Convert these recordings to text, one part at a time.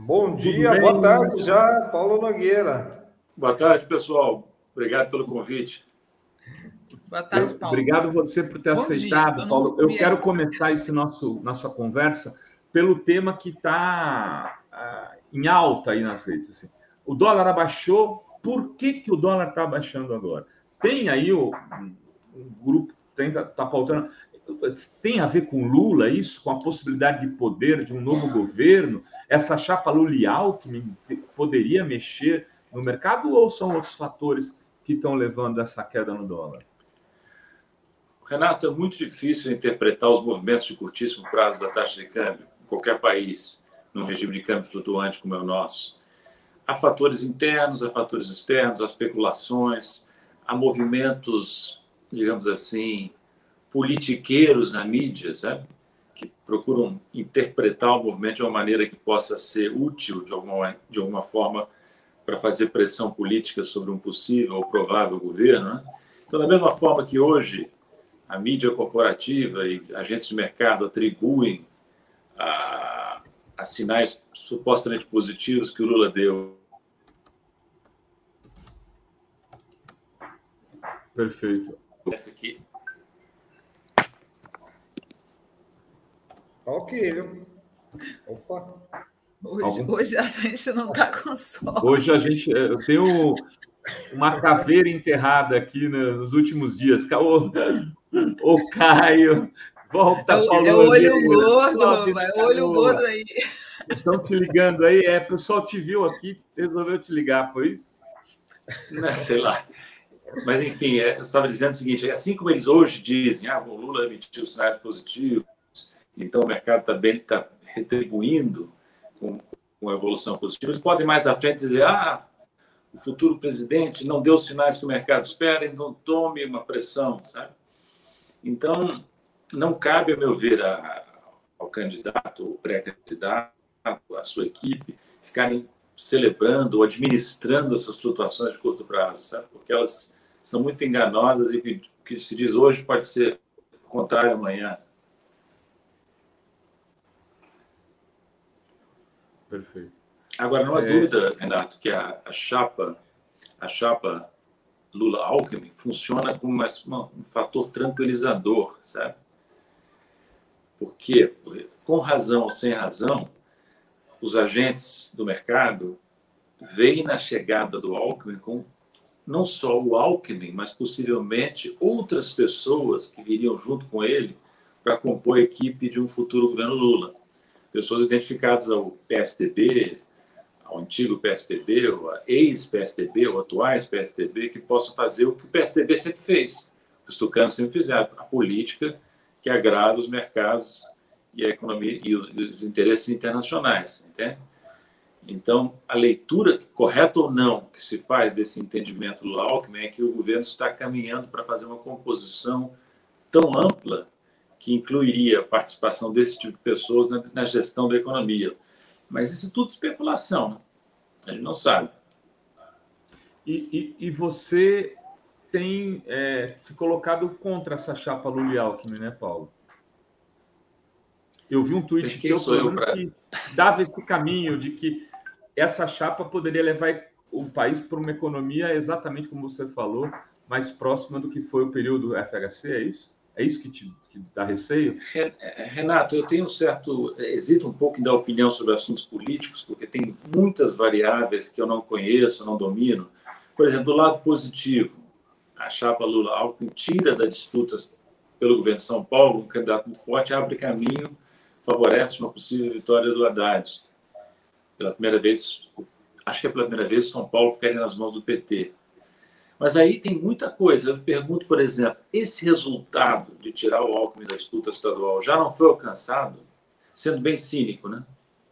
Bom dia, boa tarde já, Paulo Nogueira. Boa tarde, pessoal. Obrigado pelo convite. Boa tarde, Paulo. Obrigado você por ter aceitado, Paulo. Eu quero começar nossa conversa pelo tema que está em alta aí nas redes. Assim. O dólar abaixou. Por que o dólar está abaixando agora? Tem aí um grupo está pautando. Tem a ver com Lula isso, com a possibilidade de poder de um novo governo? Essa chapa Lula e Alckmin poderia mexer no mercado ou são outros fatores que estão levando essa queda no dólar? Renato, é muito difícil interpretar os movimentos de curtíssimo prazo da taxa de câmbio em qualquer país, num regime de câmbio flutuante como é o nosso. Há fatores internos, há fatores externos, há especulações, há movimentos, digamos assim, politiqueiros na mídia, sabe? Que procuram interpretar o movimento de uma maneira que possa ser útil de alguma forma para fazer pressão política sobre um possível ou provável governo. Né? Então, da mesma forma que hoje a mídia corporativa e agentes de mercado atribuem a sinais supostamente positivos que o Lula deu. Perfeito. Essa aqui. Ok. Opa. Hoje a gente não está com sorte. Hoje eu tenho uma caveira enterrada aqui nos últimos dias. Ô Caio, volta, Paulo. É olho gordo, rapaz. É olho gordo aí. Estão te ligando aí? O pessoal te viu aqui, resolveu te ligar, foi isso? Não, sei lá. Mas, enfim, eu estava dizendo o seguinte, assim como eles hoje dizem, o Lula emitiu sinais positivos, então o mercado está retribuindo com a evolução positiva, eles podem mais à frente dizer, o futuro presidente não deu os sinais que o mercado espera, então tome uma pressão, sabe? Então, não cabe, a meu ver, ao candidato, ao pré-candidato, à sua equipe, ficarem celebrando ou administrando essas flutuações de curto prazo, sabe? Porque elas são muito enganosas e o que se diz hoje pode ser o contrário amanhã. Perfeito. Agora, não há dúvida, Renato, que a chapa Lula-Alckmin funciona como um fator tranquilizador, sabe? Porque, com razão ou sem razão, os agentes do mercado veem na chegada do Alckmin com não só o Alckmin, mas possivelmente outras pessoas que viriam junto com ele para compor a equipe de um futuro governo Lula. Pessoas identificadas ao PSDB, ao antigo PSDB, ou a ex-PSDB, ou atuais PSDB, que possam fazer o que o PSDB sempre fez, o que os tucanos sempre fizeram, a política que agrada os mercados e a economia e os interesses internacionais, entende? Então, a leitura, correta ou não, que se faz desse entendimento do Alckmin é que o governo está caminhando para fazer uma composição tão ampla que incluiria a participação desse tipo de pessoas na gestão da economia. Mas isso é tudo especulação, né? A gente não sabe. E você tem se colocado contra essa chapa Lula e Alckmin, né, Paulo? Eu vi um tweet que dava esse caminho de que essa chapa poderia levar o país para uma economia exatamente como você falou, mais próxima do que foi o período FHC, é isso? É isso que dá receio? Renato, eu tenho hesito um pouco em dar opinião sobre assuntos políticos, porque tem muitas variáveis que eu não conheço, não domino. Por exemplo, do lado positivo, a chapa Lula-Alckmin tira da disputa pelo governo de São Paulo um candidato muito forte, abre caminho, favorece uma possível vitória do Haddad. Pela primeira vez, acho que é pela primeira vez, São Paulo ficaria nas mãos do PT. Mas aí tem muita coisa. Eu pergunto, por exemplo, esse resultado de tirar o Alckmin da disputa estadual já não foi alcançado? Sendo bem cínico, né?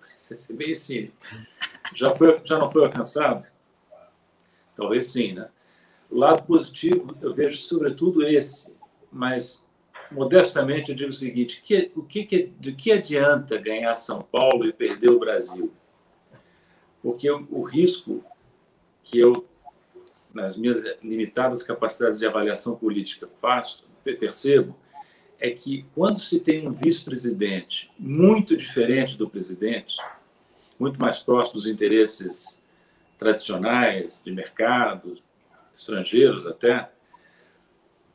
Sendo bem cínico. Já não foi alcançado? Talvez sim, né? O lado positivo, eu vejo sobretudo esse. Mas, modestamente, eu digo o seguinte, de que adianta ganhar São Paulo e perder o Brasil? Porque o risco que eu, nas minhas limitadas capacidades de avaliação política, percebo, é que quando se tem um vice-presidente muito diferente do presidente, muito mais próximo dos interesses tradicionais, de mercado, estrangeiros até,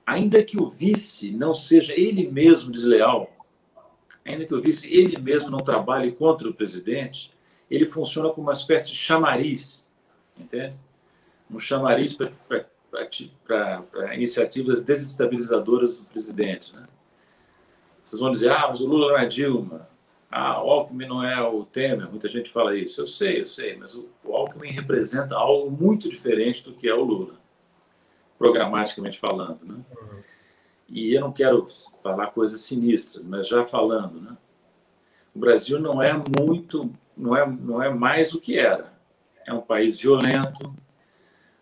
ainda que o vice não seja ele mesmo desleal, ainda que o vice ele mesmo não trabalhe contra o presidente, ele funciona como uma espécie de chamariz, entende? Um chamariz para iniciativas desestabilizadoras do presidente, né? Vocês vão dizer, mas o Lula não é Dilma, o Alckmin não é o Temer, muita gente fala isso. Eu sei, mas o Alckmin representa algo muito diferente do que é o Lula, programaticamente falando, né? E eu não quero falar coisas sinistras, mas já falando, né? O Brasil não é mais o que era. É um país violento,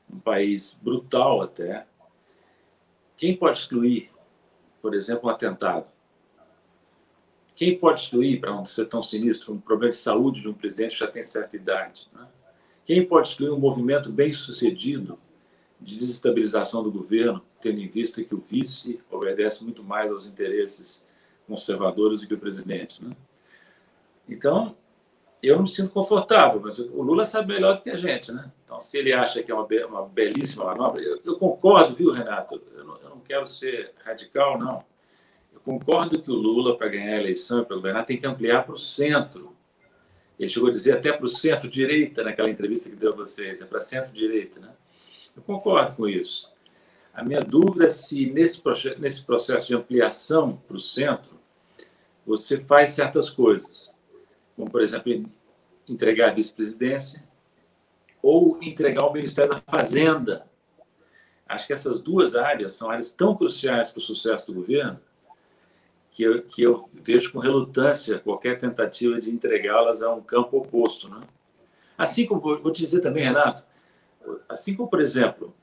um país brutal até. Quem pode excluir, por exemplo, um atentado? Quem pode excluir, para não ser tão sinistro, um problema de saúde de um presidente que já tem certa idade? Né? Quem pode excluir um movimento bem-sucedido de desestabilização do governo, tendo em vista que o vice obedece muito mais aos interesses conservadores do que o presidente? Né? Então, eu não me sinto confortável, mas o Lula sabe melhor do que a gente, né? Então, se ele acha que é uma belíssima manobra, eu concordo, viu, Renato? Eu não quero ser radical, não. Eu concordo que o Lula, para ganhar a eleição e para governar, tem que ampliar para o centro. Ele chegou a dizer até para o centro-direita, naquela entrevista que deu a vocês, para centro-direita, né? Eu concordo com isso. A minha dúvida é se nesse processo de ampliação para o centro, você faz certas coisas, como, por exemplo, entregar a vice-presidência ou entregar o Ministério da Fazenda. Acho que essas duas áreas são áreas tão cruciais para o sucesso do governo que eu vejo com relutância qualquer tentativa de entregá-las a um campo oposto, né? Assim como, vou te dizer também, Renato, assim como, por exemplo,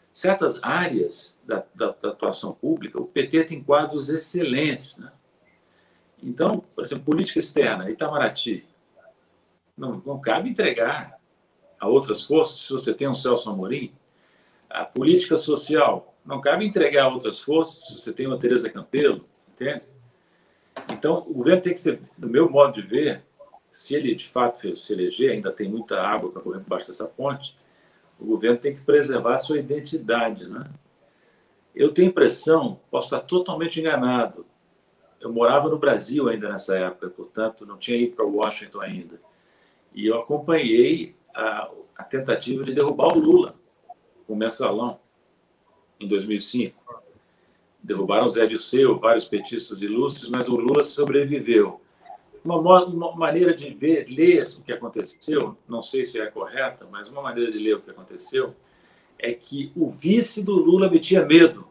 certas áreas da atuação pública, o PT tem quadros excelentes, né? Então, por exemplo, política externa, Itamaraty, não cabe entregar a outras forças se você tem um Celso Amorim. A política social, não cabe entregar a outras forças se você tem uma Tereza Campelo, entende? Então, o governo tem que ser, do meu modo de ver, se ele de fato se eleger, ainda tem muita água para correr por baixo dessa ponte, o governo tem que preservar a sua identidade, né? Eu tenho impressão, posso estar totalmente enganado, eu morava no Brasil ainda nessa época, portanto, não tinha ido para Washington ainda. E eu acompanhei a tentativa de derrubar o Lula com o Mensalão, em 2005. Derrubaram o Zé Dirceu, vários petistas ilustres, mas o Lula sobreviveu. Uma maneira de ler o que aconteceu, não sei se é correta, mas uma maneira de ler o que aconteceu é que o vice do Lula metia medo.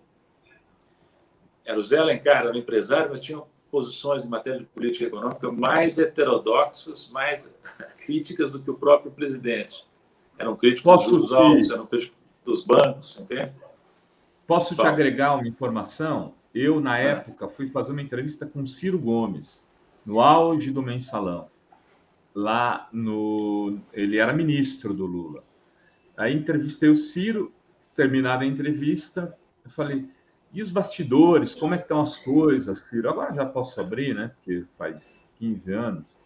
Era o Zé Alencar, era um empresário, mas tinha posições em matéria de política econômica mais heterodoxas, mais críticas do que o próprio presidente. Era um crítico dos juros altos, era um crítico dos bancos, entende? Posso te agregar uma informação? Eu, na época, fui fazer uma entrevista com Ciro Gomes, no auge do Mensalão. Ele era ministro do Lula. Aí entrevistei o Ciro, terminada a entrevista, eu falei, e os bastidores, como é que estão as coisas, Ciro? Agora já posso abrir, né? Porque faz 15 anos.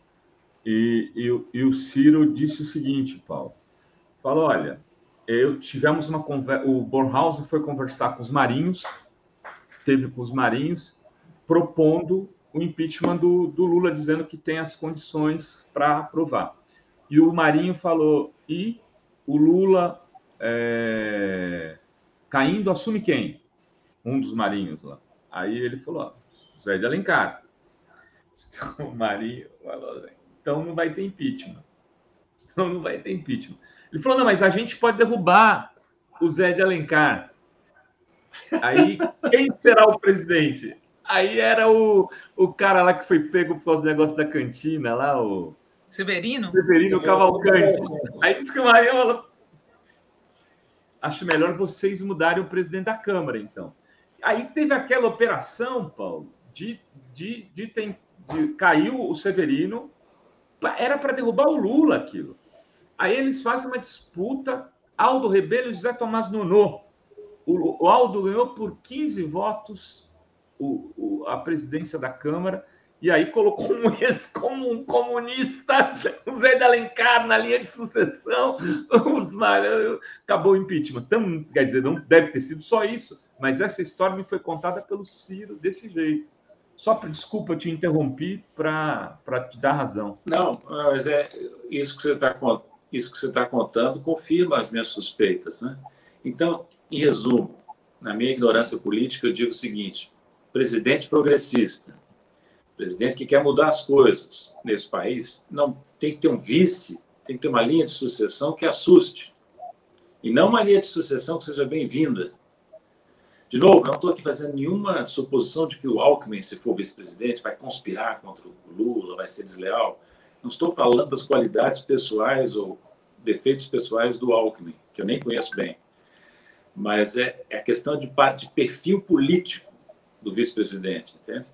E o Ciro disse o seguinte, Paulo. Falou, olha, tivemos uma conversa, o Bornhausen foi conversar com os marinhos, propondo o impeachment do Lula, dizendo que tem as condições para aprovar. E o Marinho falou, e o Lula caindo, assume quem? Um dos marinhos lá. Aí ele falou, José de Alencar. O Marinho falou, então não vai ter impeachment. Ele falou, não, mas a gente pode derrubar o Zé de Alencar. Aí, quem será o presidente? Aí era o cara lá que foi pego por causa do negócio da cantina, lá, o... Severino Cavalcante. Aí disse que o Marinho falou, acho melhor vocês mudarem o presidente da Câmara, então. Aí teve aquela operação, Paulo, caiu o Severino, era para derrubar o Lula aquilo. Aí eles fazem uma disputa, Aldo Rebelo e José Tomás Nonô. O Aldo ganhou por 15 votos a presidência da Câmara E aí colocou um comunista, o Zé de Alencar, na linha de sucessão, acabou o impeachment. Então, quer dizer, não deve ter sido só isso, mas essa história me foi contada pelo Ciro desse jeito. Desculpa, eu te interrompi para te dar razão. Não, mas isso que você está contando confirma as minhas suspeitas, né? Então, em resumo, na minha ignorância política, eu digo o seguinte: presidente progressista, presidente que quer mudar as coisas nesse país, não tem que ter um vice, tem que ter uma linha de sucessão que assuste. E não uma linha de sucessão que seja bem-vinda. De novo, eu não estou aqui fazendo nenhuma suposição de que o Alckmin, se for vice-presidente, vai conspirar contra o Lula, vai ser desleal. Não estou falando das qualidades pessoais ou defeitos pessoais do Alckmin, que eu nem conheço bem. Mas é a questão de perfil político do vice-presidente, entende?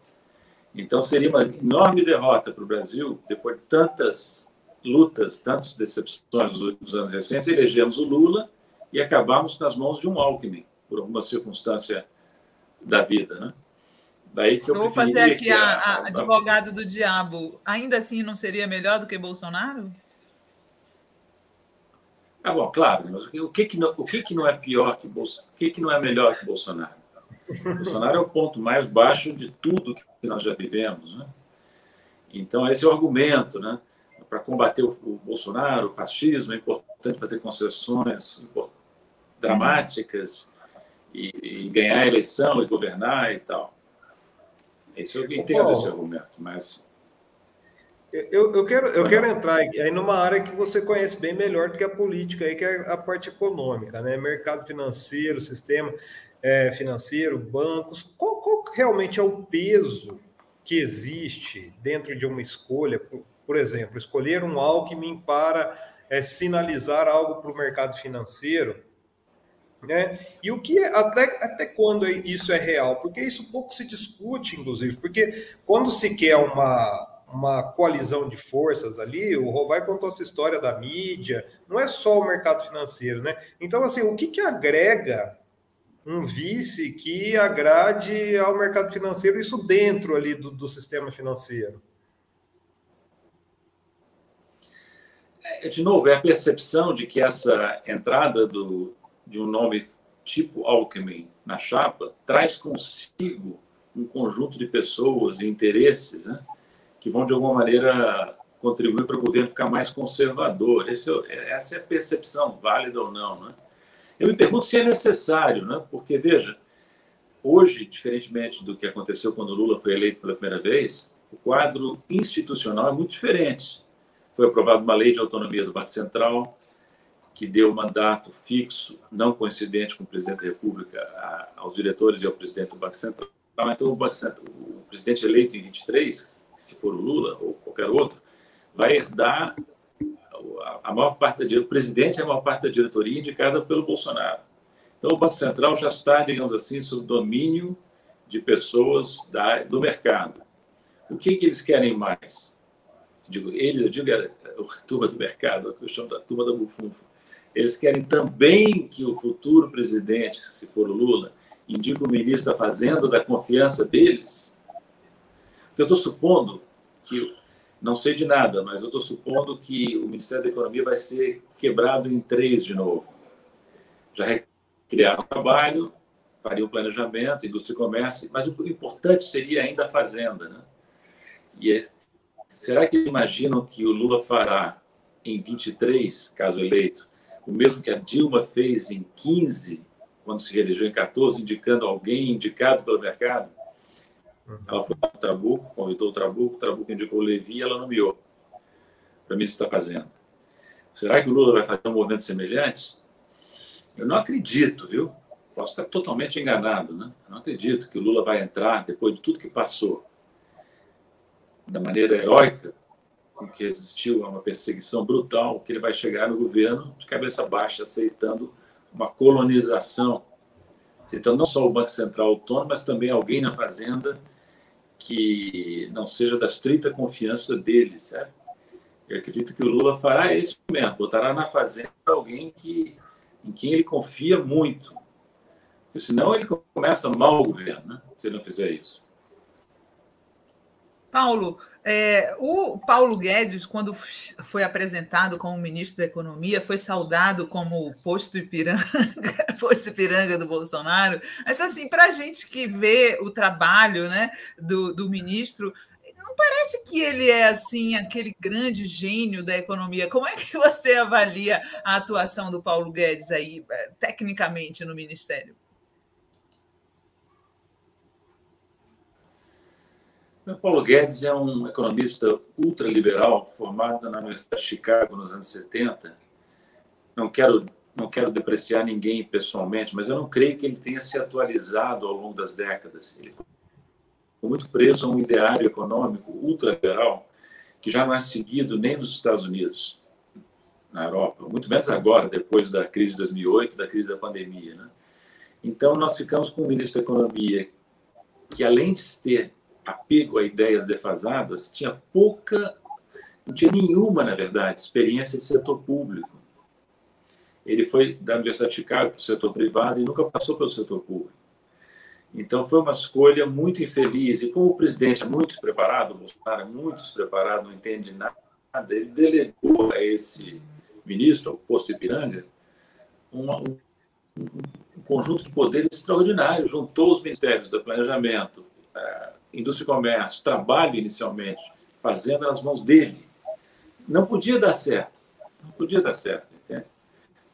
Então, seria uma enorme derrota para o Brasil, depois de tantas lutas, tantas decepções dos anos recentes, elegemos o Lula e acabamos nas mãos de um Alckmin, por alguma circunstância da vida, né? Daí que eu vou fazer aqui a advogado do diabo. Ainda assim, não seria melhor do que Bolsonaro? Bom, claro. Mas o que não é pior que Bolsonaro? O que não é melhor que Bolsonaro? Bolsonaro é o ponto mais baixo de tudo que nós já vivemos, né? Então, esse é o argumento, né? Para combater o Bolsonaro, o fascismo, é importante fazer concessões dramáticas e ganhar a eleição e governar e tal. Isso eu entendo, esse argumento, mas... Eu quero entrar aí numa área que você conhece bem melhor do que a política, aí, que é a parte econômica, né? Mercado financeiro, sistema financeiro, bancos. Qual realmente é o peso que existe dentro de uma escolha? Por exemplo, escolher um Alckmin para sinalizar algo para o mercado financeiro, né? E o que até quando isso é real? Porque isso pouco se discute, inclusive, porque quando se quer uma coalizão de forças ali, o Rovai contou essa história da mídia, não é só o mercado financeiro, né? Então, assim, o que agrega um vice que agrade ao mercado financeiro, isso dentro ali do sistema financeiro? De novo, é a percepção de que essa entrada de um nome tipo Alckmin na chapa traz consigo um conjunto de pessoas e interesses, né, que vão, de alguma maneira, contribuir para o governo ficar mais conservador. Essa é a percepção, válida ou não, né? Eu me pergunto se é necessário, né? Porque, veja, hoje, diferentemente do que aconteceu quando o Lula foi eleito pela primeira vez, o quadro institucional é muito diferente. Foi aprovada uma lei de autonomia do Banco Central, que deu mandato fixo, não coincidente com o presidente da República, aos diretores e ao presidente do Banco Central. Então, o presidente eleito em 23, se for o Lula ou qualquer outro, vai herdar a maior parte o presidente é a maior parte da diretoria indicada pelo Bolsonaro. Então, o Banco Central já está, digamos assim, sob domínio de pessoas do mercado. O que eles querem mais? Eu digo a turma do mercado, que eu chamo da turma da bufunfa. Eles querem também que o futuro presidente, se for o Lula, indique o ministro da Fazenda da confiança deles. Eu estou supondo que, não sei de nada, mas eu estou supondo que o Ministério da Economia vai ser quebrado em 3 de novo. Já recriaram o trabalho, faria o planejamento, indústria e comércio, mas o importante seria ainda a Fazenda, né? Será que imaginam que o Lula fará em 23, caso eleito, o mesmo que a Dilma fez em 15, quando se reelegeu em 14, indicando alguém indicado pelo mercado? Ela foi ao Trabuco, convidou o Trabuco indicou o Levi e ela nomeou para mim isso está fazendo. Será que o Lula vai fazer um movimento semelhante? Eu não acredito, viu? Posso estar totalmente enganado, né? Eu não acredito que o Lula vai entrar, depois de tudo que passou, da maneira heróica com que resistiu a uma perseguição brutal, que ele vai chegar no governo de cabeça baixa, aceitando uma colonização, aceitando não só o Banco Central autônomo, mas também alguém na Fazenda que não seja da estrita confiança dele, certo? Eu acredito que o Lula fará isso mesmo, botará na Fazenda alguém em quem ele confia muito, porque senão ele começa mal o governo, né? Se ele não fizer isso. Paulo, o Paulo Guedes, quando foi apresentado como ministro da Economia, foi saudado como posto Ipiranga do Bolsonaro. Mas, assim, para a gente que vê o trabalho, né, do ministro, não parece que ele é assim aquele grande gênio da economia. Como é que você avalia a atuação do Paulo Guedes aí, tecnicamente, no Ministério? O Paulo Guedes é um economista ultraliberal formado na Universidade de Chicago nos anos 70. Não quero depreciar ninguém pessoalmente, mas eu não creio que ele tenha se atualizado ao longo das décadas. Ele ficou muito preso a um ideário econômico ultraliberal que já não é seguido nem nos Estados Unidos, na Europa, muito menos agora, depois da crise de 2008, da crise da pandemia, né? Então, nós ficamos com um ministro da Economia que, além de ter apego a ideias defasadas, não tinha nenhuma, na verdade, experiência de setor público. Ele foi da Universidade de Chicago para o setor privado e nunca passou pelo setor público. Então, foi uma escolha muito infeliz. E como o presidente é muito despreparado, o Bolsonaro é muito despreparado, não entende nada, ele delegou a esse ministro, ao posto Ipiranga, um conjunto de poderes extraordinário. Juntou os ministérios do planejamento, indústria e comércio, trabalho inicialmente, fazendo nas mãos dele. Não podia dar certo. Entende?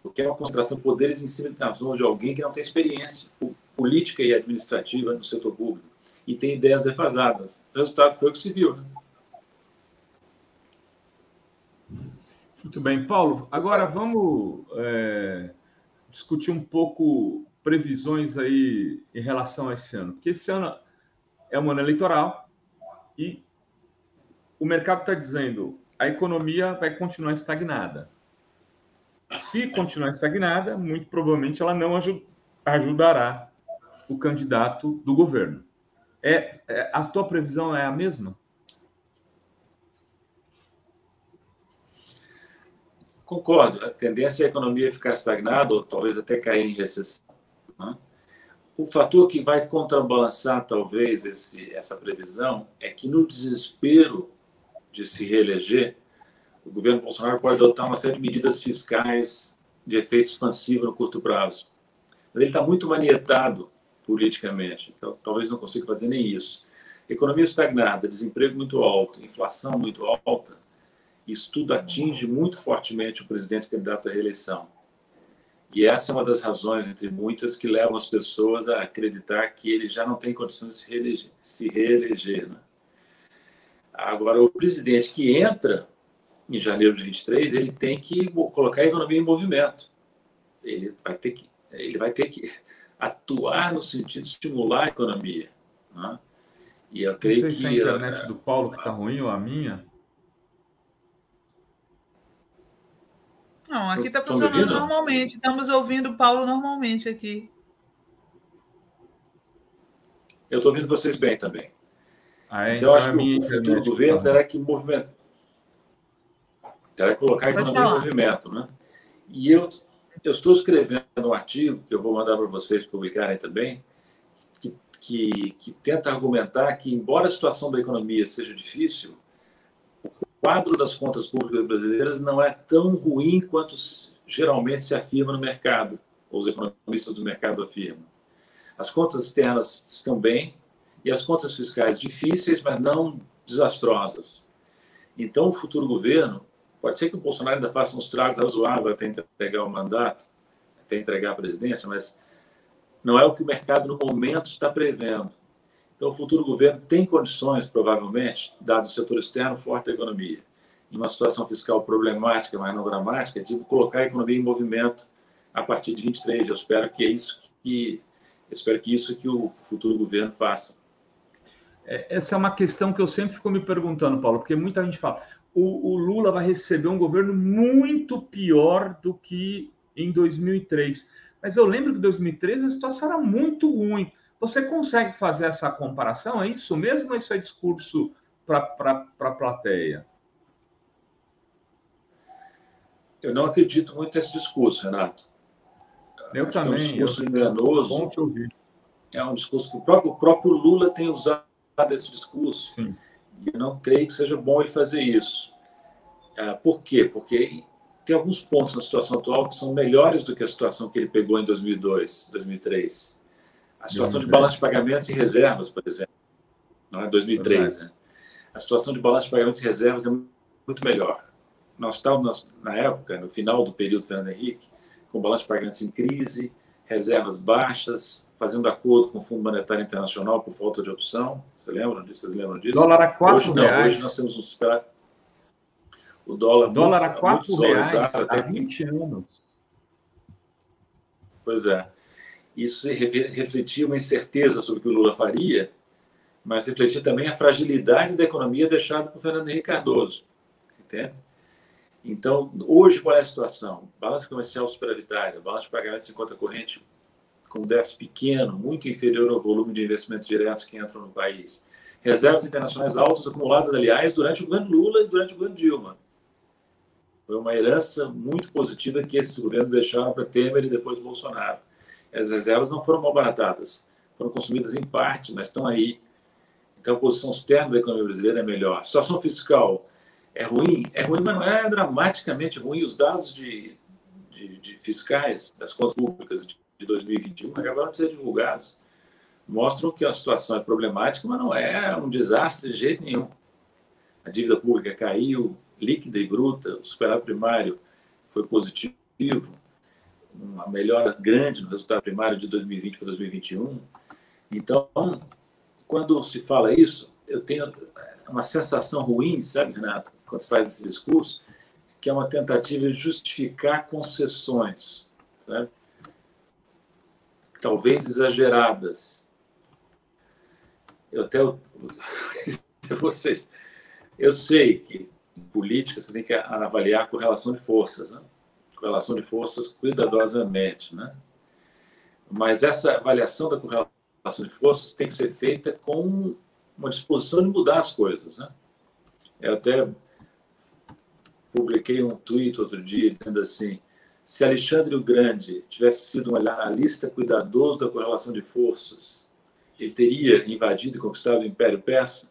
Porque é uma concentração de poderes em cima das mãos de alguém que não tem experiência política e administrativa no setor público e tem ideias defasadas. O resultado foi o que se viu, né? Muito bem, Paulo. Agora vamos discutir um pouco previsões aí em relação a esse ano, porque esse ano é um ano eleitoral e o mercado está dizendo a economia vai continuar estagnada. Se continuar estagnada, muito provavelmente ela não ajudará o candidato do governo. A tua previsão é a mesma? Concordo. A tendência é a economia ficar estagnada ou talvez até cair em recessão, né? O fator que vai contrabalançar, talvez, essa previsão é que, no desespero de se reeleger, o governo Bolsonaro pode adotar uma série de medidas fiscais de efeito expansivo no curto prazo. Mas ele está muito manietado politicamente, então talvez não consiga fazer nem isso. Economia estagnada, desemprego muito alto, inflação muito alta, isso tudo atinge muito fortemente o presidente candidato à reeleição. E essa é uma das razões, entre muitas, que levam as pessoas a acreditar que ele já não tem condições de se reeleger, né? Agora, o presidente que entra em janeiro de 23, ele tem que colocar a economia em movimento. Ele vai ter que atuar no sentido de estimular a economia, né? E eu creio não sei se que a internet do Paulo que está ruim ou a minha. Não, aqui está funcionando normalmente. Estamos ouvindo o Paulo normalmente aqui. Eu estou ouvindo vocês bem também. Então, acho que o futuro do governo terá que movimentar. Terá que colocar a economia em movimento, né? E eu estou escrevendo um artigo, que eu vou mandar para vocês publicarem também, que tenta argumentar que, embora a situação da economia seja difícil, o quadro das contas públicas brasileiras não é tão ruim quanto geralmente se afirma no mercado, ou os economistas do mercado afirmam. As contas externas estão bem e as contas fiscais difíceis, mas não desastrosas. Então, o futuro governo, pode ser que o Bolsonaro ainda faça um estrago razoável até entregar o mandato, até entregar a presidência, mas não é o que o mercado no momento está prevendo. Então, o futuro governo tem condições, provavelmente, dado o setor externo forte da economia, em uma situação fiscal problemática, mas não dramática, de colocar a economia em movimento a partir de 23. Eu espero que isso que o futuro governo faça. Essa é uma questão que eu sempre fico me perguntando, Paulo, porque muita gente fala o Lula vai receber um governo muito pior do que em 2003. Mas eu lembro que em 2003 a situação era muito ruim. Você consegue fazer essa comparação? É isso mesmo ou isso é discurso para a plateia? Eu não acredito muito nesse discurso, Renato. Eu também. É um discurso enganoso. Bom te ouvir. É um discurso que o próprio Lula tem usado esse discurso. Sim. E eu não creio que seja bom ele fazer isso. Por quê? Porque tem alguns pontos na situação atual que são melhores do que a situação que ele pegou em 2002, 2003. A situação de balanço de pagamentos e reservas, por exemplo, não é 2003, né? A situação de balanço de pagamentos e reservas é muito melhor. Nós estávamos, na época, no final do período Fernando Henrique, com balanço de pagamentos em crise, reservas baixas, fazendo acordo com o Fundo Monetário Internacional por falta de opção. Vocês lembram disso? Dólar a R$4. Hoje não, hoje nós temos um superávit. O dólar a R$4 há 20 anos. Pois é. Isso refletia uma incerteza sobre o que o Lula faria, mas refletia também a fragilidade da economia deixada por Fernando Henrique Cardoso. Entende? Então, hoje, qual é a situação? Balança comercial superavitária, balança de pagamentos em conta corrente com déficit pequeno, muito inferior ao volume de investimentos diretos que entram no país. Reservas internacionais altas acumuladas, aliás, durante o governo Lula e durante o governo Dilma. Foi uma herança muito positiva que esses governos deixaram para Temer e depois Bolsonaro. As reservas não foram malbaratadas, foram consumidas em parte, mas estão aí. Então, a posição externa da economia brasileira é melhor. A situação fiscal é ruim, mas não é dramaticamente ruim. Os dados de fiscais das contas públicas de 2021 acabaram de ser divulgados. Mostram que a situação é problemática, mas não é um desastre de jeito nenhum. A dívida pública caiu, líquida e bruta, o superávit primário foi positivo, uma melhora grande no resultado primário de 2020 para 2021. Então, quando se fala isso, eu tenho uma sensação ruim, sabe, Renato, quando se faz esse discurso, que é uma tentativa de justificar concessões, sabe? Talvez exageradas. Eu até vocês, eu sei que em política você tem que avaliar a correlação de forças, né? Correlação de forças cuidadosamente, né? Mas essa avaliação da correlação de forças tem que ser feita com uma disposição de mudar as coisas, né? Eu até publiquei um tweet outro dia dizendo assim: se Alexandre o Grande tivesse sido um analista cuidadoso da correlação de forças, ele teria invadido e conquistado o Império Persa.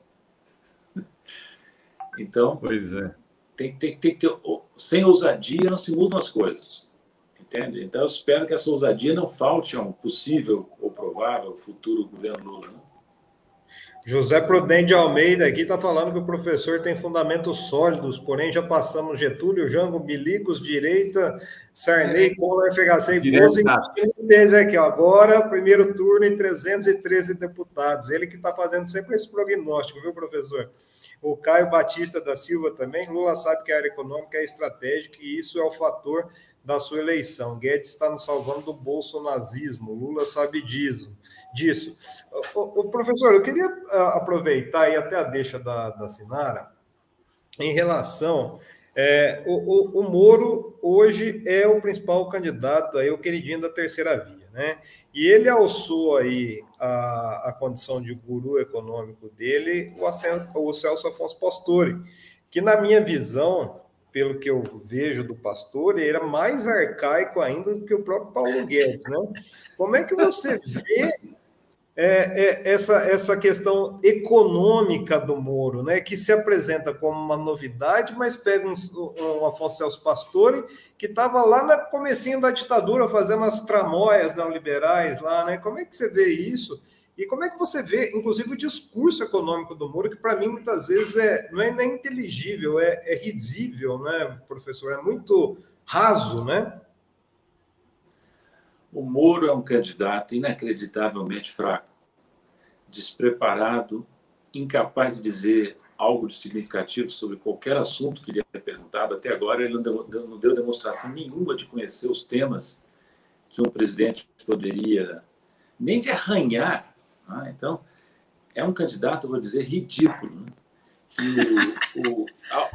Então, pois é. Tem que ter, sem ousadia não se mudam as coisas, entende? Então eu espero que essa ousadia não falte a um possível ou provável futuro governo Lula, né? José Prudente de Almeida aqui está falando que o professor tem fundamentos sólidos, porém já passamos Getúlio, Jango, Milicos, direita, Sarney, Collor, FHC e Bozo em tese aqui, ó. Agora, primeiro turno em 313 deputados. Ele que está fazendo sempre esse prognóstico, viu, professor? O Caio Batista da Silva também. Lula sabe que a área econômica é estratégica e isso é o fator da sua eleição. Guedes está nos salvando do bolsonazismo. Lula sabe disso. O professor, eu queria aproveitar e até a deixa da Sinara em relação... o Moro hoje é o principal candidato, aí, o queridinho da terceira via, né? E ele alçou aí a condição de guru econômico dele, o Celso Afonso Pastore, que na minha visão, pelo que eu vejo do Pastore, era mais arcaico ainda do que o próprio Paulo Guedes, né? Como é que você vê essa questão econômica do Moro, né, que se apresenta como uma novidade, mas pega um Afonso Celso Pastore, que estava lá no comecinho da ditadura, fazendo as tramóias neoliberais lá, né? Como é que você vê isso? E como é que você vê, inclusive, o discurso econômico do Moro, que para mim, muitas vezes, não é nem inteligível, é risível, né, professor? É muito raso, né? O Moro é um candidato inacreditavelmente fraco, despreparado, incapaz de dizer algo de significativo sobre qualquer assunto que lhe é perguntado. Até agora ele não deu demonstração nenhuma de conhecer os temas que um presidente poderia, nem de arranhar. Então, é um candidato, vou dizer, ridículo, né? E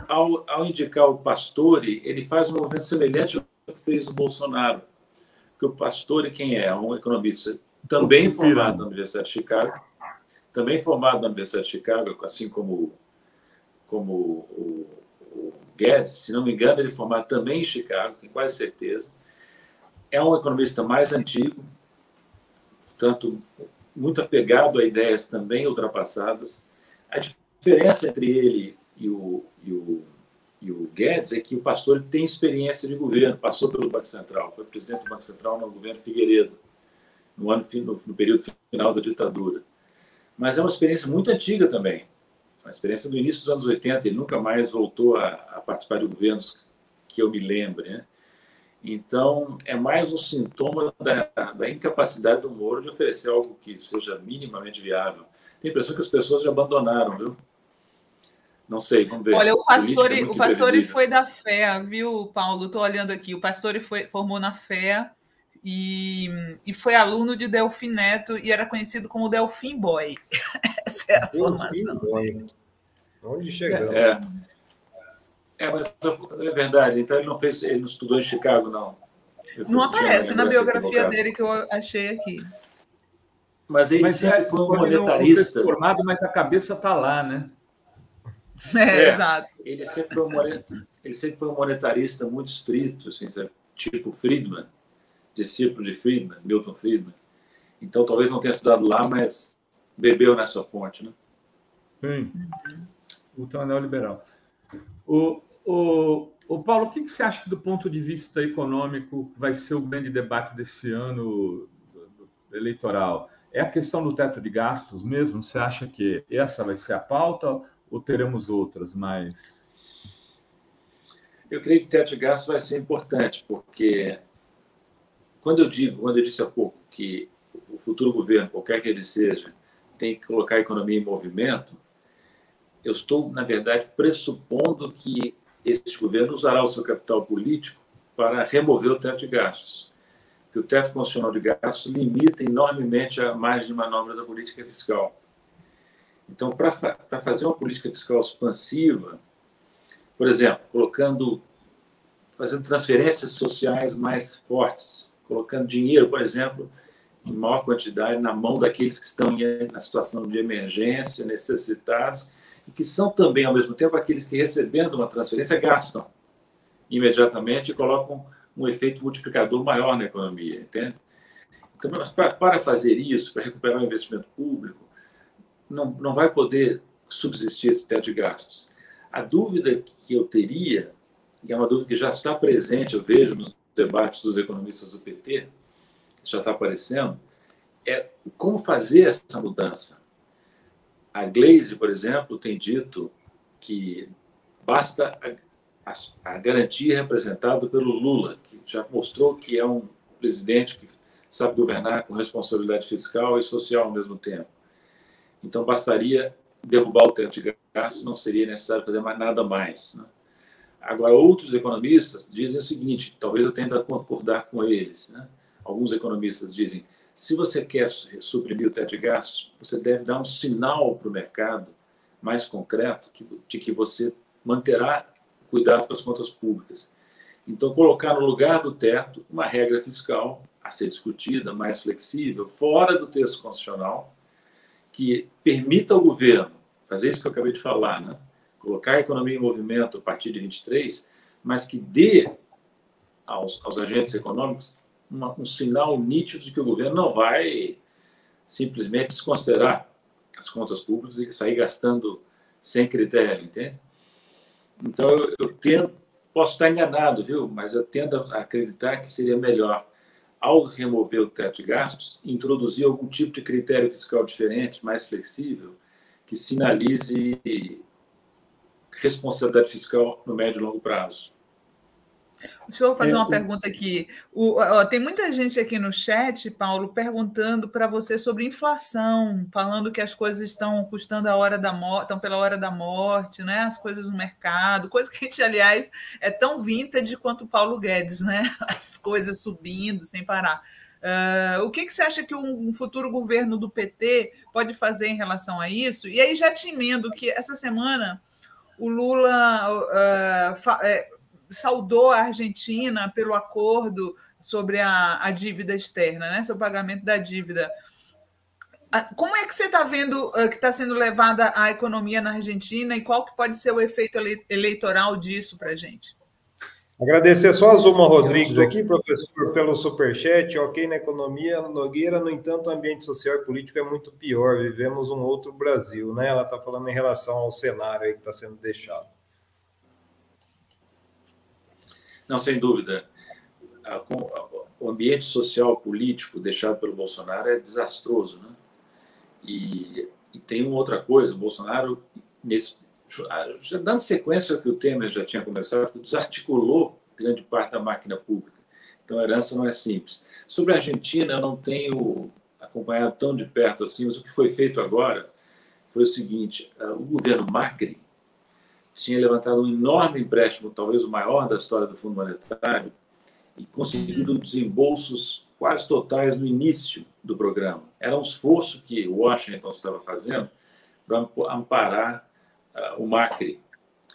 ao indicar o Pastore, ele faz um movimento semelhante ao que fez o Bolsonaro. Que o Pastore, quem é? Um economista também formado na Universidade de Chicago, assim como o Guedes, se não me engano, ele é formado também em Chicago, tenho quase certeza. É um economista mais antigo, portanto, muito apegado a ideias também ultrapassadas. A diferença entre ele e o Guedes é que o Pastore tem experiência de governo, passou pelo Banco Central, foi presidente do Banco Central no governo Figueiredo, no período final da ditadura. Mas é uma experiência muito antiga também, uma experiência do início dos anos 80, ele nunca mais voltou a participar de governos que eu me lembre, né? Então, é mais um sintoma da incapacidade do Moro de oferecer algo que seja minimamente viável. Tem a impressão que as pessoas já abandonaram, viu? Não sei, vamos ver. Olha, o Pastore foi da FEA, viu, Paulo? Estou olhando aqui. O Pastore formou na FEA e foi aluno de Delfim Neto e era conhecido como Delfim Boy. Essa é a formação. Onde chegamos? Mas é verdade. Então ele não estudou em Chicago, não. Não aparece na biografia dele que eu achei aqui. Mas ele sempre foi um monetarista. Formado, mas a cabeça está lá, né? Exato. Ele sempre foi um monetarista muito estrito, assim, tipo Friedman, discípulo de Friedman, Milton Friedman. Então, talvez não tenha estudado lá, mas bebeu nessa fonte, né? Sim. O neoliberal. O Paulo, o que você acha que, do ponto de vista econômico, vai ser o grande debate desse ano eleitoral? É a questão do teto de gastos mesmo? Você acha que essa vai ser a pauta ou teremos outras mais? Eu creio que o teto de gastos vai ser importante, porque quando eu disse há pouco que o futuro governo, qualquer que ele seja, tem que colocar a economia em movimento, eu estou, na verdade, pressupondo que este governo usará o seu capital político para remover o teto de gastos. Porque o teto constitucional de gastos limita enormemente a margem de manobra da política fiscal. Então, para fazer uma política fiscal expansiva, por exemplo, fazendo transferências sociais mais fortes, colocando dinheiro, por exemplo, em maior quantidade na mão daqueles que estão na situação de emergência, necessitados, e que são também, ao mesmo tempo, aqueles que, recebendo uma transferência, gastam imediatamente e colocam um efeito multiplicador maior na economia, entende? Então, para fazer isso, para recuperar o investimento público, não vai poder subsistir esse teto de gastos. A dúvida que eu teria, e é uma dúvida que já está presente, eu vejo nos debates dos economistas do PT, já está aparecendo, é como fazer essa mudança. A Glaze, por exemplo, tem dito que basta a garantia representada pelo Lula, que já mostrou que é um presidente que sabe governar com responsabilidade fiscal e social ao mesmo tempo. Então, bastaria derrubar o teto de gastos, não seria necessário fazer mais nada mais, né? Agora, outros economistas dizem o seguinte, talvez eu tente concordar com eles, né? Alguns economistas dizem, se você quer suprimir o teto de gastos, você deve dar um sinal para o mercado mais concreto de que você manterá cuidado com as contas públicas. Então, colocar no lugar do teto uma regra fiscal a ser discutida, mais flexível, fora do texto constitucional, que permita ao governo fazer isso que eu acabei de falar, né? Colocar a economia em movimento a partir de 23, mas que dê aos agentes econômicos um sinal nítido de que o governo não vai simplesmente desconsiderar as contas públicas e sair gastando sem critério, entende? Então, posso estar enganado, viu? Mas eu tendo a acreditar que seria melhor, ao remover o teto de gastos, introduzir algum tipo de critério fiscal diferente, mais flexível, que sinalize responsabilidade fiscal no médio e longo prazo. Deixa eu fazer uma pergunta aqui. Tem muita gente aqui no chat, Paulo, perguntando para você sobre inflação, falando que as coisas estão custando a hora da morte, estão pela hora da morte, né? As coisas no mercado, coisa que a gente, aliás, é tão vintage quanto o Paulo Guedes, né? As coisas subindo sem parar. O que você acha que um futuro governo do PT pode fazer em relação a isso? E aí já te emendo que essa semana o Lula saudou a Argentina pelo acordo sobre a dívida externa, né? Sobre o pagamento da dívida. Como é que você está vendo que está sendo levada a economia na Argentina e qual que pode ser o efeito eleitoral disso para a gente? Agradecer só a Zuma Rodrigues aqui, professor, pelo superchat. Ok, na economia, Nogueira, no entanto, o ambiente social e político é muito pior. Vivemos um outro Brasil, né? Ela está falando em relação ao cenário aí que está sendo deixado. Não, sem dúvida. O ambiente social político deixado pelo Bolsonaro é desastroso, né? E tem uma outra coisa, o Bolsonaro, já dando sequência ao que o Temer já tinha começado, desarticulou grande parte da máquina pública. Então, a herança não é simples. Sobre a Argentina, eu não tenho acompanhado tão de perto assim, mas o que foi feito agora foi o seguinte: o governo Macri tinha levantado um enorme empréstimo, talvez o maior da história do Fundo Monetário, e conseguido desembolsos quase totais no início do programa. Era um esforço que Washington estava fazendo para amparar o Macri.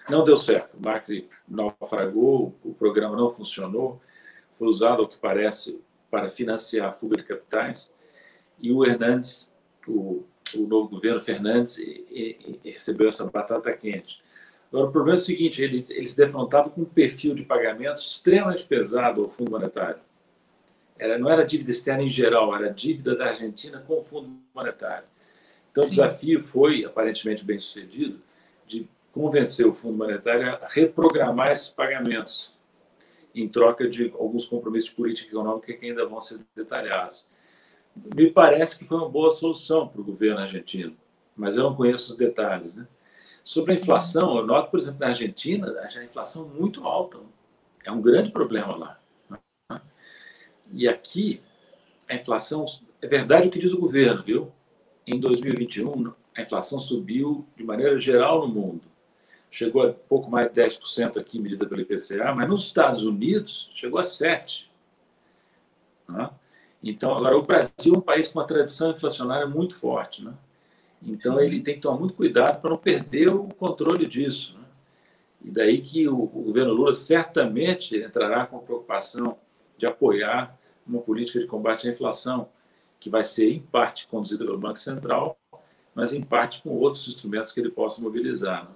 Não deu certo. O Macri naufragou, o programa não funcionou, foi usado, ao que parece, para financiar a fuga de capitais, e o Hernandes, o novo governo Fernandes, recebeu essa batata quente. Agora, o problema é o seguinte: eles se defrontavam com um perfil de pagamentos extremamente pesado ao Fundo Monetário. Não era dívida externa em geral, era dívida da Argentina com o Fundo Monetário. Então, o desafio foi, aparentemente bem sucedido, de convencer o Fundo Monetário a reprogramar esses pagamentos, em troca de alguns compromissos de política econômica que ainda vão ser detalhados. Me parece que foi uma boa solução para o governo argentino, mas eu não conheço os detalhes, né? Sobre a inflação, eu noto, por exemplo, na Argentina, a inflação é muito alta. É um grande problema lá. E aqui, a inflação... É verdade o que diz o governo, viu? Em 2021, a inflação subiu de maneira geral no mundo. Chegou a pouco mais de 10% aqui, medida pelo IPCA, mas nos Estados Unidos chegou a 7%. Então, agora, o Brasil é um país com uma tradição inflacionária muito forte, né? Então, ele tem que tomar muito cuidado para não perder o controle disso, né? E daí que o governo Lula certamente entrará com preocupação de apoiar uma política de combate à inflação, que vai ser, em parte, conduzida pelo Banco Central, mas, em parte, com outros instrumentos que ele possa mobilizar, né?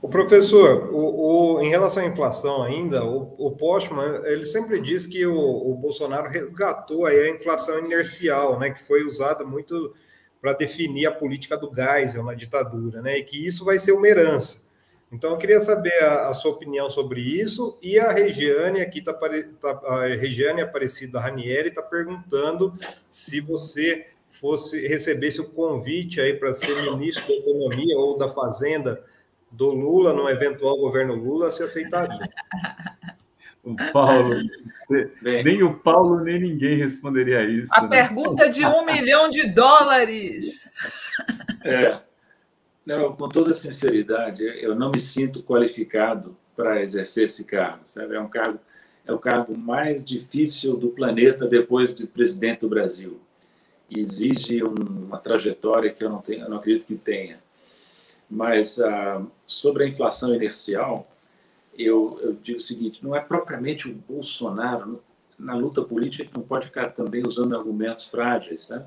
O professor, em relação à inflação ainda, o Postman, ele sempre diz que o Bolsonaro resgatou aí a inflação inercial, né, que foi usada muito para definir a política do Geisel na ditadura, né, e que isso vai ser uma herança. Então, eu queria saber a sua opinião sobre isso, e a Regiane, aqui a Regiane Aparecida Ranieri está perguntando se você recebesse o convite aí para ser ministro da Economia ou da Fazenda do Lula, no eventual governo Lula, se aceitaria. O Paulo, nem o Paulo, nem ninguém responderia isso. A pergunta de $1 milhão. Não, com toda sinceridade, eu não me sinto qualificado para exercer esse cargo, sabe? É o cargo mais difícil do planeta depois de presidente do Brasil. E exige uma trajetória que eu não acredito que tenha. Mas sobre a inflação inercial, eu digo o seguinte: não é propriamente o Bolsonaro, na luta política, que não pode ficar também usando argumentos frágeis, sabe?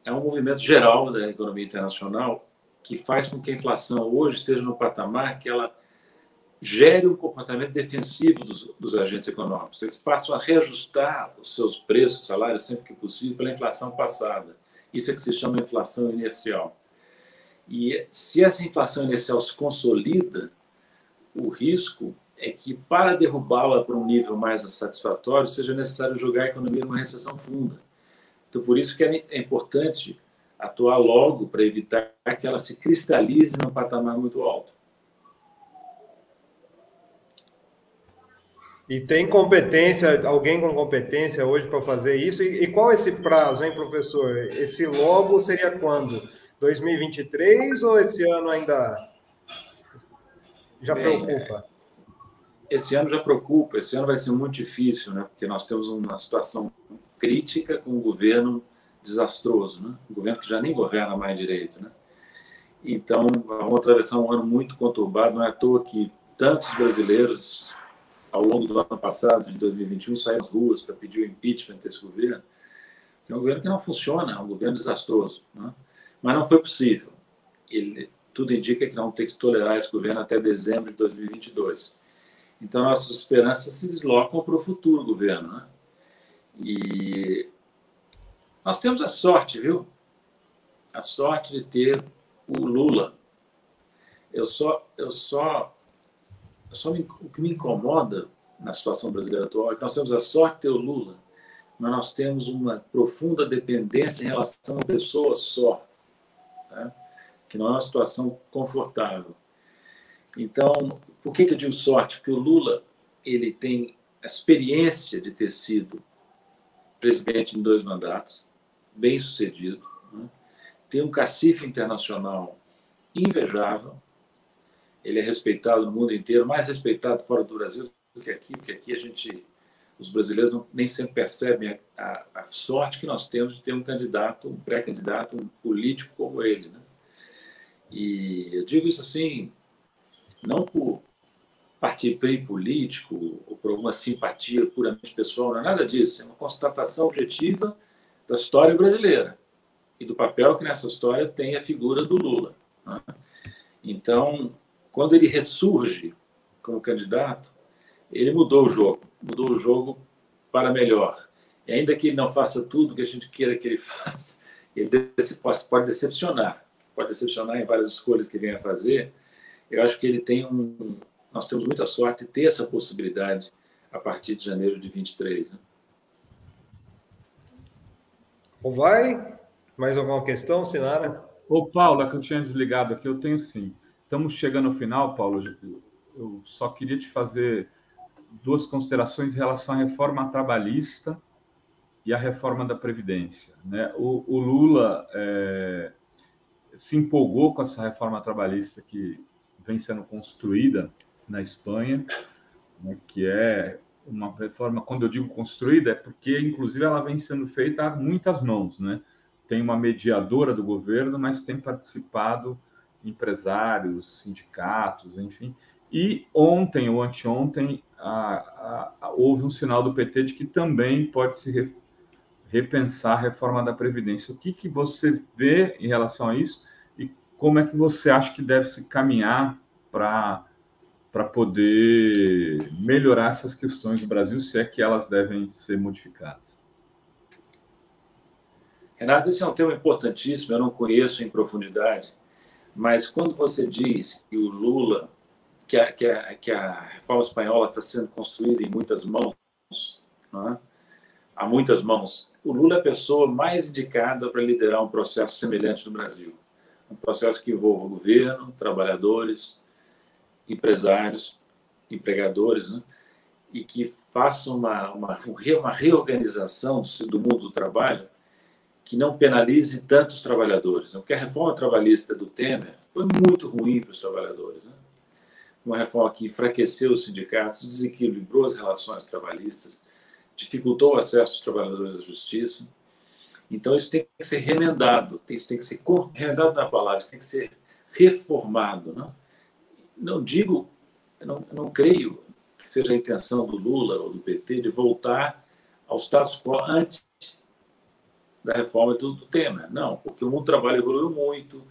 É um movimento geral da economia internacional que faz com que a inflação hoje esteja no patamar que ela gere um comportamento defensivo dos agentes econômicos. Eles passam a reajustar os seus preços, salários, sempre que possível, pela inflação passada. Isso é que se chama inflação inercial. E se essa inflação inercial se consolida, o risco é que, para derrubá-la para um nível mais satisfatório, seja necessário jogar a economia numa recessão funda. Então, por isso que é importante atuar logo para evitar que ela se cristalize num patamar muito alto. E tem competência, alguém com competência hoje para fazer isso? E qual é esse prazo, hein, professor? Esse logo seria quando? 2023 ou esse ano ainda já preocupa? Esse ano já preocupa, esse ano vai ser muito difícil, né? Porque nós temos uma situação crítica com um governo desastroso, né? Um governo que já nem governa mais direito, né? Então, vamos atravessar um ano muito conturbado. Não é à toa que tantos brasileiros, ao longo do ano passado, de 2021, saíram às ruas para pedir o impeachment desse governo. É um governo que não funciona, é um governo desastroso, né? Mas não foi possível. Tudo indica que não tem que tolerar esse governo até dezembro de 2022. Então, nossas esperanças se deslocam para o futuro governo, né? E nós temos a sorte, viu? A sorte de ter o Lula. O que me incomoda na situação brasileira atual é que nós temos a sorte de ter o Lula, mas nós temos uma profunda dependência em relação a uma pessoa só, tá? Que não é uma situação confortável. Então, por que eu digo sorte? Porque o Lula ele tem a experiência de ter sido presidente em 2 mandatos, bem-sucedido, né? Tem um cacife internacional invejável, ele é respeitado no mundo inteiro, mais respeitado fora do Brasil do que aqui, porque aqui os brasileiros nem sempre percebem a sorte que nós temos de ter um candidato, um pré-candidato, um político como ele, né? E eu digo isso assim, não por partido político ou por alguma simpatia puramente pessoal, não é nada disso, é uma constatação objetiva da história brasileira e do papel que nessa história tem a figura do Lula, né? Então, quando ele ressurge como candidato, ele mudou o jogo para melhor. E ainda que ele não faça tudo que a gente queira que ele faça, ele pode decepcionar em várias escolhas que venha a fazer. Eu acho que ele nós temos muita sorte de ter essa possibilidade a partir de janeiro de 23. Né? Vai? Mais alguma questão, Sinara? Ô, Paulo, é que eu tinha desligado aqui, eu tenho sim. Estamos chegando ao final, Paulo. Eu só queria te fazer 2 considerações em relação à reforma trabalhista e à reforma da Previdência, né? O Lula se empolgou com essa reforma trabalhista que vem sendo construída na Espanha, né, que é uma reforma, quando eu digo construída, é porque, inclusive, ela vem sendo feita a muitas mãos, né? Tem uma mediadora do governo, mas tem participado empresários, sindicatos, enfim. E ontem ou anteontem houve um sinal do PT de que também pode se repensar a reforma da Previdência. O que você vê em relação a isso e como é que você acha que deve se caminhar para poder melhorar essas questões do Brasil, se é que elas devem ser modificadas? Renato, esse é um tema importantíssimo, eu não conheço em profundidade, mas quando você diz que o Lula, que a reforma espanhola está sendo construída em muitas mãos, não é? Há muitas mãos, o Lula é a pessoa mais indicada para liderar um processo semelhante no Brasil. Um processo que envolva o governo, trabalhadores, empresários, empregadores, né? E que faça uma reorganização do mundo do trabalho que não penalize tanto os trabalhadores. Porque a reforma trabalhista do Temer foi muito ruim para os trabalhadores, né? Uma reforma que enfraqueceu os sindicatos, desequilibrou as relações trabalhistas, dificultou o acesso dos trabalhadores à justiça. Então, isso tem que ser remendado, isso tem que ser remendado na palavra, isso tem que ser reformado, né? Não digo, não creio que seja a intenção do Lula ou do PT de voltar ao status quo antes da reforma do Temer. Não, porque o mundo do trabalho evoluiu muito,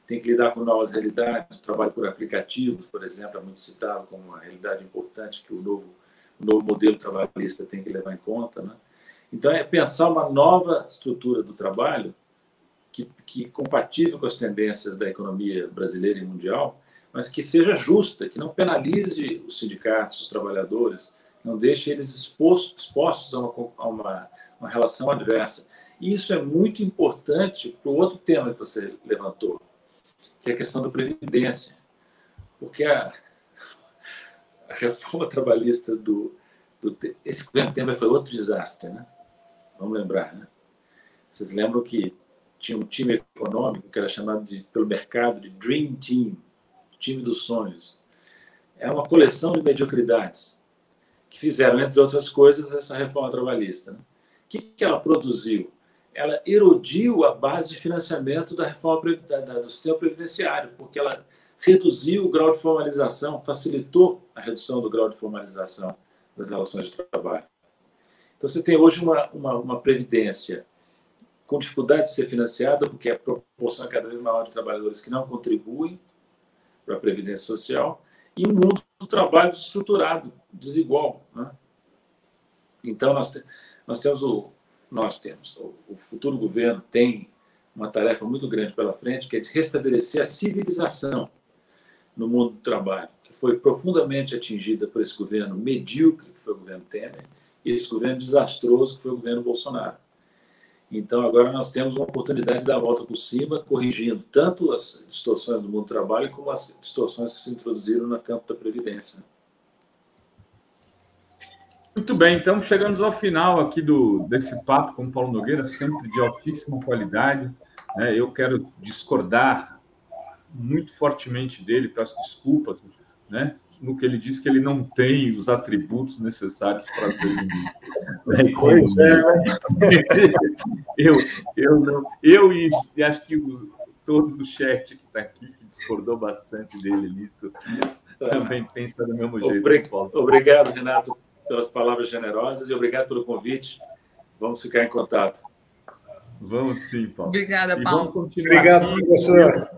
tem que lidar com novas realidades, o trabalho por aplicativos, por exemplo, é muito citado como uma realidade importante que o novo modelo trabalhista tem que levar em conta, né? Então, é pensar uma nova estrutura do trabalho que compatível com as tendências da economia brasileira e mundial, mas que seja justa, que não penalize os sindicatos, os trabalhadores, não deixe eles expostos a uma relação adversa. E isso é muito importante para o outro tema que você levantou, que é a questão da Previdência. Porque a reforma trabalhista esse governo Temer foi outro desastre, né? Vamos lembrar, né? Vocês lembram que tinha um time econômico que era chamado pelo mercado de Dream Team, time dos sonhos. É uma coleção de mediocridades que fizeram, entre outras coisas, essa reforma trabalhista, né? O que ela produziu? Ela erodiu a base de financiamento da reforma do sistema previdenciário, porque ela reduziu o grau de formalização, facilitou a redução do grau de formalização das relações de trabalho. Então, você tem hoje uma previdência com dificuldade de ser financiada, porque a proporção é cada vez maior de trabalhadores que não contribuem para a Previdência Social, e um mundo do trabalho estruturado, desigual, né? Então, o futuro governo tem uma tarefa muito grande pela frente, que é de restabelecer a civilização no mundo do trabalho, que foi profundamente atingida por esse governo medíocre, que foi o governo Temer, e esse governo desastroso, que foi o governo Bolsonaro. Então, agora nós temos uma oportunidade de dar a volta por cima, corrigindo tanto as distorções do mundo do trabalho, como as distorções que se introduziram no campo da Previdência. Muito bem, então chegamos ao final aqui desse papo com o Paulo Nogueira, sempre de altíssima qualidade, né? Eu quero discordar muito fortemente dele, peço desculpas, né? No que ele disse que ele não tem os atributos necessários para ser ministro. Pois é. Eu e acho que todos do chat que está aqui, que discordou bastante dele nisso, também pensa do mesmo jeito. Obrigado, Renato, pelas palavras generosas e obrigado pelo convite. Vamos ficar em contato. Vamos sim, Paulo. Obrigada, Paulo. Obrigado, professor.